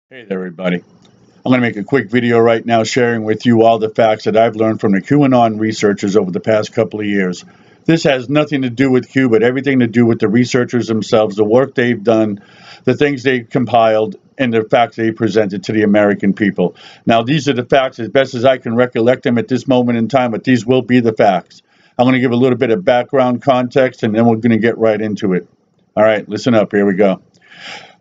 Hey there, everybody. I'm going to make a quick video right now sharing with you all the facts that I've learned from the QAnon researchers over the past couple of years. This has nothing to do with Q, but everything to do with the researchers themselves, the work they've done, the things they compiled, and the facts they presented to the American people. Now, these are the facts as best as I can recollect them at this moment in time, but these will be the facts. I'm going to give a little bit of background context, and then we're going to get right into it. All right, listen up. Here we go.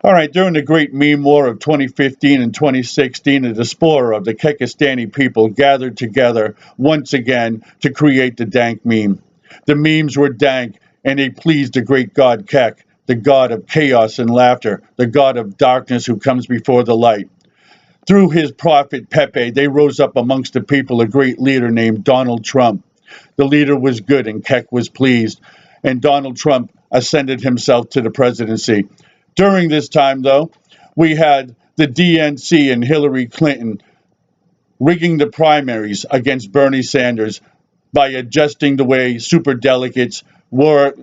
All right, during the Great Meme War of 2015 and 2016, the diaspora of the Kekistani people gathered together once again to create the dank meme. The memes were dank, and they pleased the great god Kek, the god of chaos and laughter, the god of darkness who comes before the light. Through his prophet Pepe, they rose up amongst the people a great leader named Donald Trump. The leader was good, and Kek was pleased, and Donald Trump ascended himself to the presidency. During this time, though, we had the DNC and Hillary Clinton rigging the primaries against Bernie Sanders by adjusting the way superdelegates were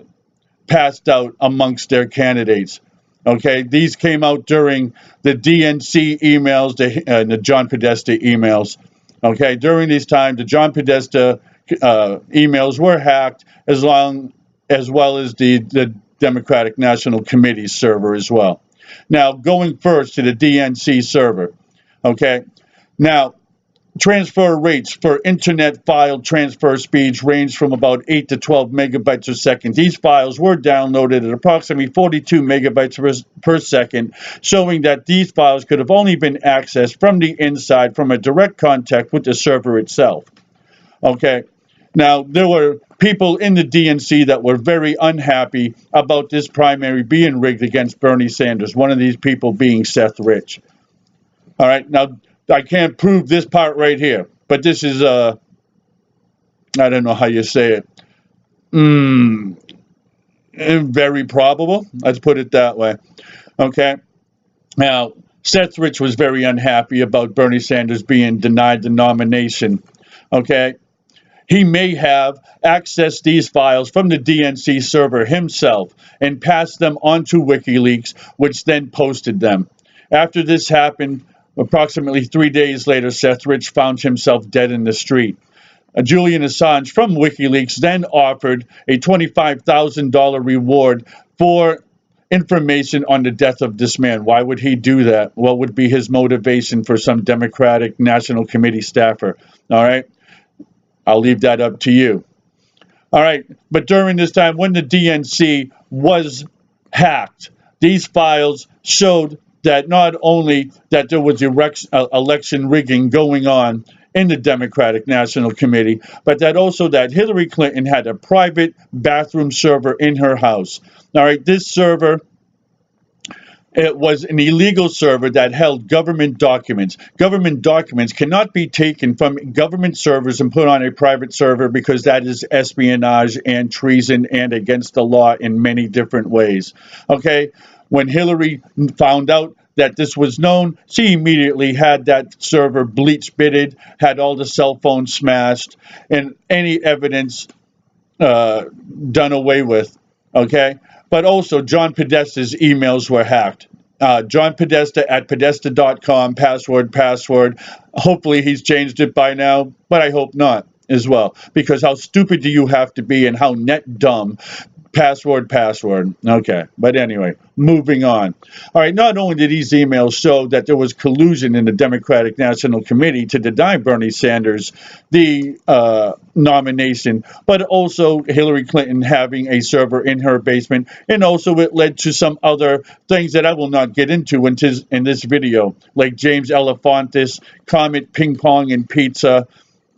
passed out amongst their candidates. Okay, these came out during the DNC emails, the John Podesta emails. Okay, during these times, the John Podesta emails were hacked, as well as the Democratic National Committee server as well. Now, going first to the DNC server, okay? Now, transfer rates for internet file transfer speeds range from about 8 to 12 megabytes a second. These files were downloaded at approximately 42 megabytes per second, showing that these files could have only been accessed from the inside from a direct contact with the server itself. Okay? Now, there were people in the DNC that were very unhappy about this primary being rigged against Bernie Sanders, one of these people being Seth Rich. All right, now, I can't prove this part right here, but this is, I don't know how you say it, very probable. Let's put it that way. Okay, now, Seth Rich was very unhappy about Bernie Sanders being denied the nomination. Okay. He may have accessed these files from the DNC server himself and passed them on to WikiLeaks, which then posted them. After this happened, approximately 3 days later, Seth Rich found himself dead in the street. Julian Assange from WikiLeaks then offered a $25,000 reward for information on the death of this man. Why would he do that? What would be his motivation for some Democratic National Committee staffer? All right. I'll leave that up to you. All right, but during this time, when the DNC was hacked, these files showed that not only that there was election rigging going on in the Democratic National Committee, but that also that Hillary Clinton had a private bathroom server in her house. All right, this server, it was an illegal server that held government documents. Government documents cannot be taken from government servers and put on a private server because that is espionage and treason and against the law in many different ways. Okay? When Hillary found out that this was known, she immediately had that server bleach bitted, had all the cell phones smashed, and any evidence done away with. Okay? But also, John Podesta's emails were hacked. John Podesta at podesta.com, password. Hopefully he's changed it by now, but I hope not as well. Because how stupid do you have to be and how net dumb? Password. Okay, but anyway, moving on. All right, not only did these emails show that there was collusion in the Democratic National Committee to deny Bernie Sanders the nomination, but also Hillary Clinton having a server in her basement, and also it led to some other things that I will not get into in this video, like James Elefantis, Comet Ping Pong and Pizza,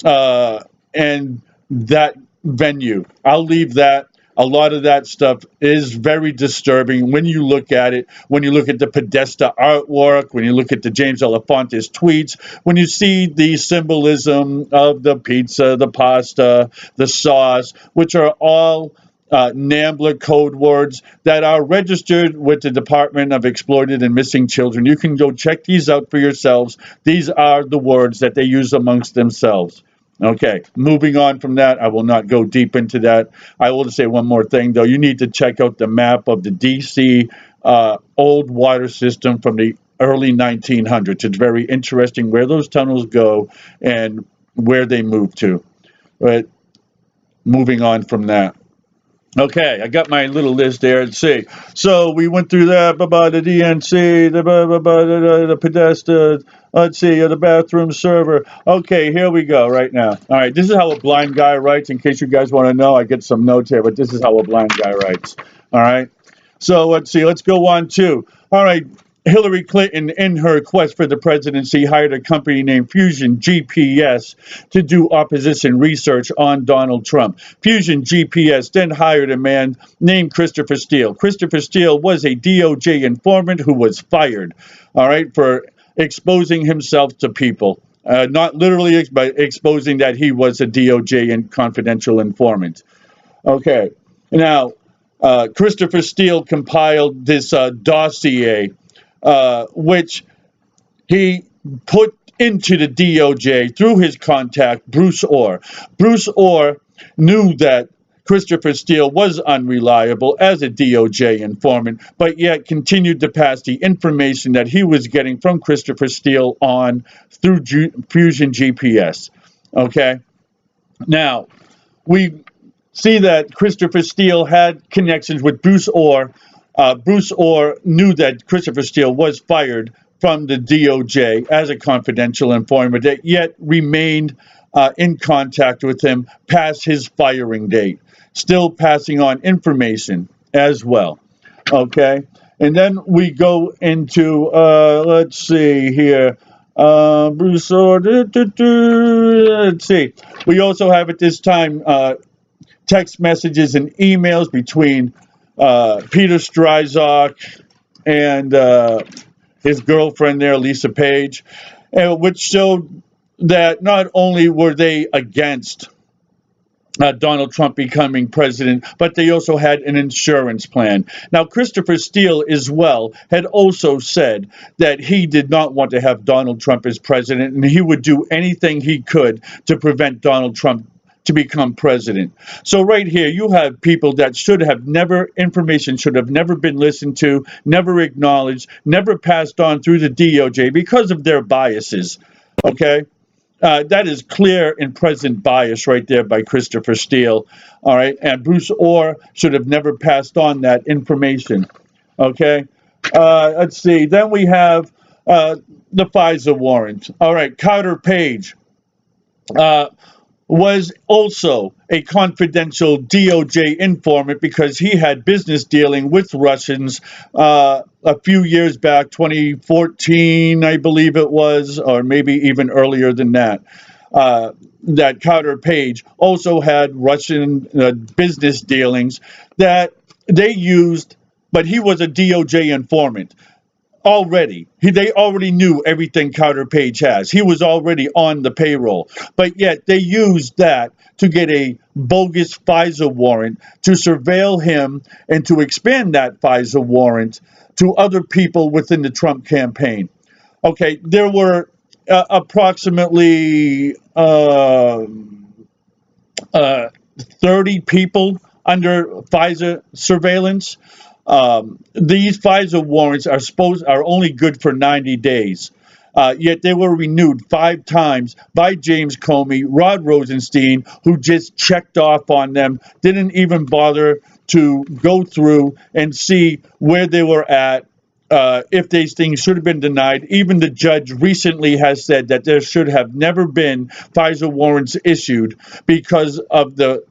and that venue. I'll leave that. A lot of that stuff is very disturbing when you look at it, when you look at the Podesta artwork, when you look at the James Elefantis tweets, when you see the symbolism of the pizza, the pasta, the sauce, which are all NAMBLA code words that are registered with the Department of Exploited and Missing Children. You can go check these out for yourselves. These are the words that they use amongst themselves. Okay, moving on from that, I will not go deep into that. I will just say one more thing, though. You need to check out the map of the D.C. Old water system from the early 1900s. It's very interesting where those tunnels go and where they move to. But moving on from that. Okay, I got my little list there. Let's see. So we went through that, the DNC, the pedestal, let's see, the bathroom server. Okay, here we go right now. All right, this is how a blind guy writes. In case you guys want to know, I get some notes here, but this is how a blind guy writes. All right. So let's see. Let's go on to. All right. Hillary Clinton, in her quest for the presidency, hired a company named Fusion GPS to do opposition research on Donald Trump. Fusion GPS then hired a man named Christopher Steele. Christopher Steele was a DOJ informant who was fired, all right, for exposing himself to people. Not literally, but exposing that he was a DOJ and confidential informant. Okay. Now, Christopher Steele compiled this dossier, which he put into the DOJ through his contact, Bruce Orr. Bruce Orr knew that Christopher Steele was unreliable as a DOJ informant, but yet continued to pass the information that he was getting from Christopher Steele on through Fusion GPS. Okay? Now, we see that Christopher Steele had connections with Bruce Orr. Bruce Orr knew that Christopher Steele was fired from the DOJ as a confidential informant, that yet remained in contact with him past his firing date, still passing on information as well. Okay? And then we go into, let's see here, Bruce Orr, let's see. We also have at this time text messages and emails between Peter Strzok and his girlfriend there, Lisa Page, which showed that not only were they against Donald Trump becoming president, but they also had an insurance plan. Now, Christopher Steele as well had also said that he did not want to have Donald Trump as president, and he would do anything he could to prevent Donald Trump to become president. So right here, you have people that information should have never been listened to, never acknowledged, never passed on through the DOJ because of their biases. Okay? That is clear and present bias right there by Christopher Steele. All right? And Bruce Orr should have never passed on that information. Okay? Let's see. Then we have the FISA warrant. All right. Carter Page was also a confidential DOJ informant because he had business dealing with Russians a few years back, 2014, I believe it was, or maybe even earlier than that. That Carter Page also had Russian business dealings that they used, but he was a DOJ informant. They already knew everything Carter Page has. He was already on the payroll. But yet they used that to get a bogus FISA warrant to surveil him and to expand that FISA warrant to other people within the Trump campaign. Okay, there were approximately 30 people under FISA surveillance. These FISA warrants are only good for 90 days. Yet they were renewed 5 times by James Comey, Rod Rosenstein, who just checked off on them, didn't even bother to go through and see where they were at, if these things should have been denied. Even the judge recently has said that there should have never been FISA warrants issued because of the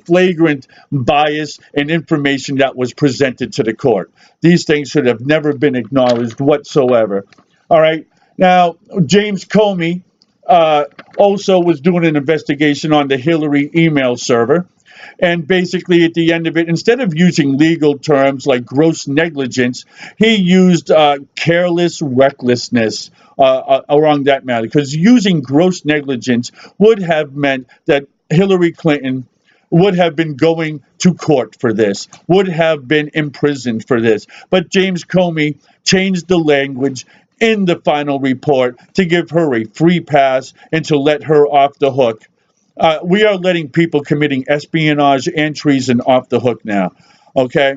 flagrant bias and information that was presented to the court. These things should have never been acknowledged whatsoever. All right. Now, James Comey also was doing an investigation on the Hillary email server. And basically, at the end of it, instead of using legal terms like gross negligence, he used careless recklessness around that matter. Because using gross negligence would have meant that Hillary Clinton would have been going to court for this, would have been imprisoned for this. But James Comey changed the language in the final report to give her a free pass and to let her off the hook. We are letting people committing espionage and treason off the hook now, okay?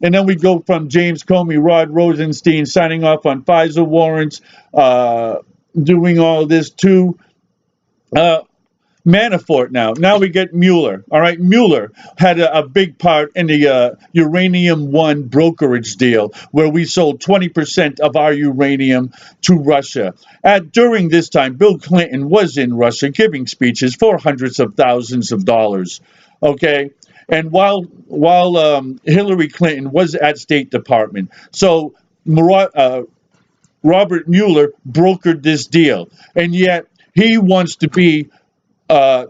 And then we go from James Comey, Rod Rosenstein signing off on FISA warrants, doing all this to Manafort now. Now we get Mueller. All right, Mueller had a big part in the Uranium One brokerage deal where we sold 20% of our uranium to Russia. During this time, Bill Clinton was in Russia giving speeches for hundreds of thousands of dollars. Okay, and while Hillary Clinton was at State Department, so Robert Mueller brokered this deal, and yet he wants to be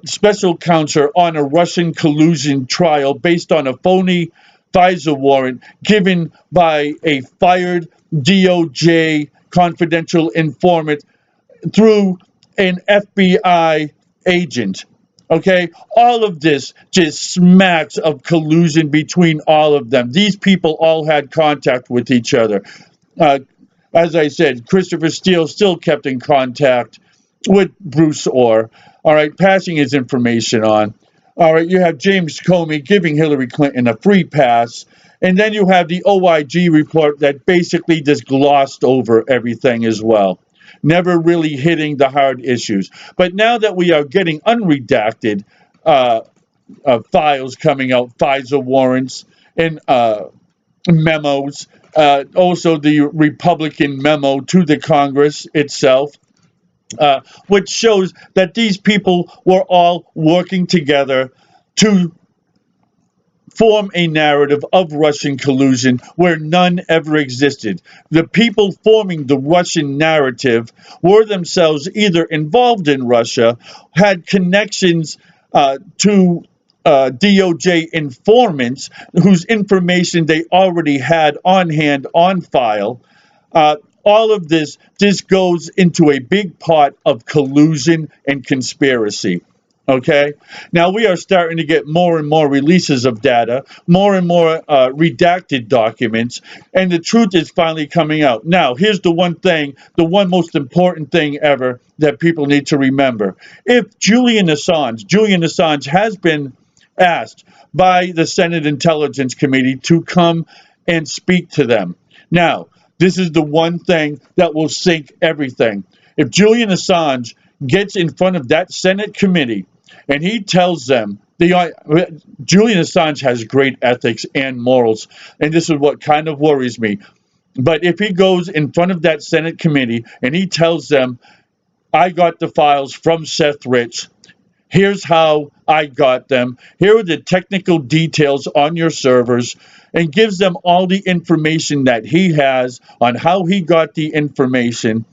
special counsel on a Russian collusion trial based on a phony FISA warrant given by a fired DOJ confidential informant through an FBI agent. Okay, all of this just smacks of collusion between all of them. These people all had contact with each other. As I said, Christopher Steele still kept in contact with Bruce Orr. All right, passing his information on. All right, you have James Comey giving Hillary Clinton a free pass. And then you have the OIG report that basically just glossed over everything as well, never really hitting the hard issues. But now that we are getting unredacted files coming out, FISA warrants and memos, also the Republican memo to the Congress itself, which shows that these people were all working together to form a narrative of Russian collusion where none ever existed. The people forming the Russian narrative were themselves either involved in Russia, had connections to DOJ informants whose information they already had on hand, on file. All of this goes into a big pot of collusion and conspiracy. Okay? Now we are starting to get more and more releases of data, more and more redacted documents, and the truth is finally coming out. Now, here's the one thing, the one most important thing ever that people need to remember. If Julian Assange has been asked by the Senate Intelligence Committee to come and speak to them. Now, this is the one thing that will sink everything. If Julian Assange gets in front of that Senate committee and he tells them, Julian Assange has great ethics and morals, and this is what kind of worries me. But if he goes in front of that Senate committee and he tells them, I got the files from Seth Rich, here's how I got them, here are the technical details on your servers, and gives them all the information that he has on how he got the information,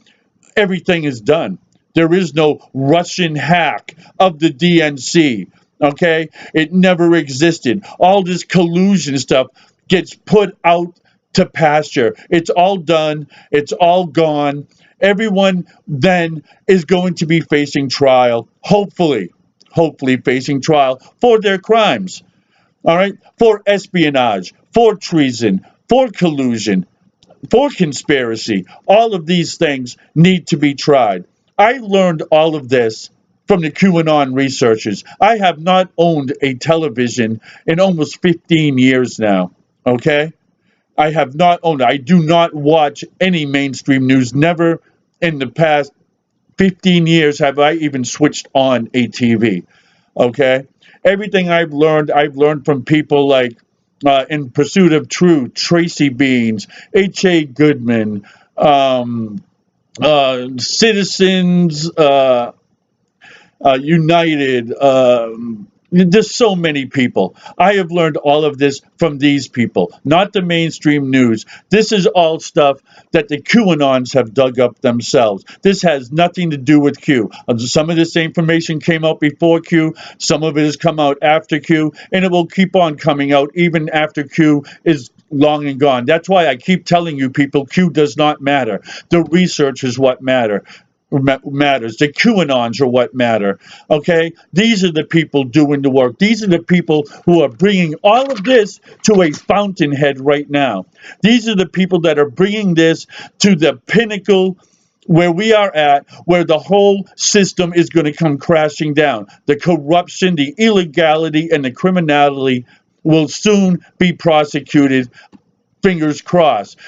everything is done. There is no Russian hack of the DNC, okay? It never existed. All this collusion stuff gets put out to pasture. It's all done. It's all gone. Everyone then is going to be facing trial, hopefully facing trial for their crimes, all right? For espionage, for treason, for collusion, for conspiracy. All of these things need to be tried. I learned all of this from the QAnon researchers. I have not owned a television in almost 15 years now, okay? I have not owned it. I do not watch any mainstream news. Never in the past 15 years have I even switched on a TV, okay? Everything I've learned from people like In Pursuit of Truth, Tracy Beans, H.A. Goodman, Citizens United, there's so many people. I have learned all of this from these people, not the mainstream news. This is all stuff that the QAnons have dug up themselves. This has nothing to do with Q. Some of this information came out before Q, some of it has come out after Q, and it will keep on coming out even after Q is long and gone. That's why I keep telling you people, Q does not matter. The research is what matters. The QAnons are what matter, okay? These are the people doing the work. These are the people who are bringing all of this to a fountainhead right now. These are the people that are bringing this to the pinnacle where we are at, where the whole system is going to come crashing down. The corruption, the illegality, and the criminality will soon be prosecuted Fingers crossed.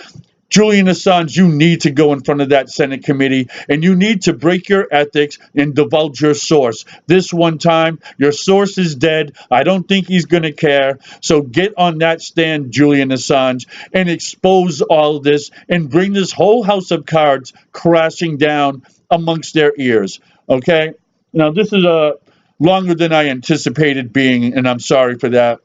Julian Assange, you need to go in front of that Senate committee, and you need to break your ethics and divulge your source. This one time, your source is dead. I don't think he's going to care. So get on that stand, Julian Assange, and expose all of this and bring this whole house of cards crashing down amongst their ears. Okay? Now, this is longer than I anticipated being, and I'm sorry for that.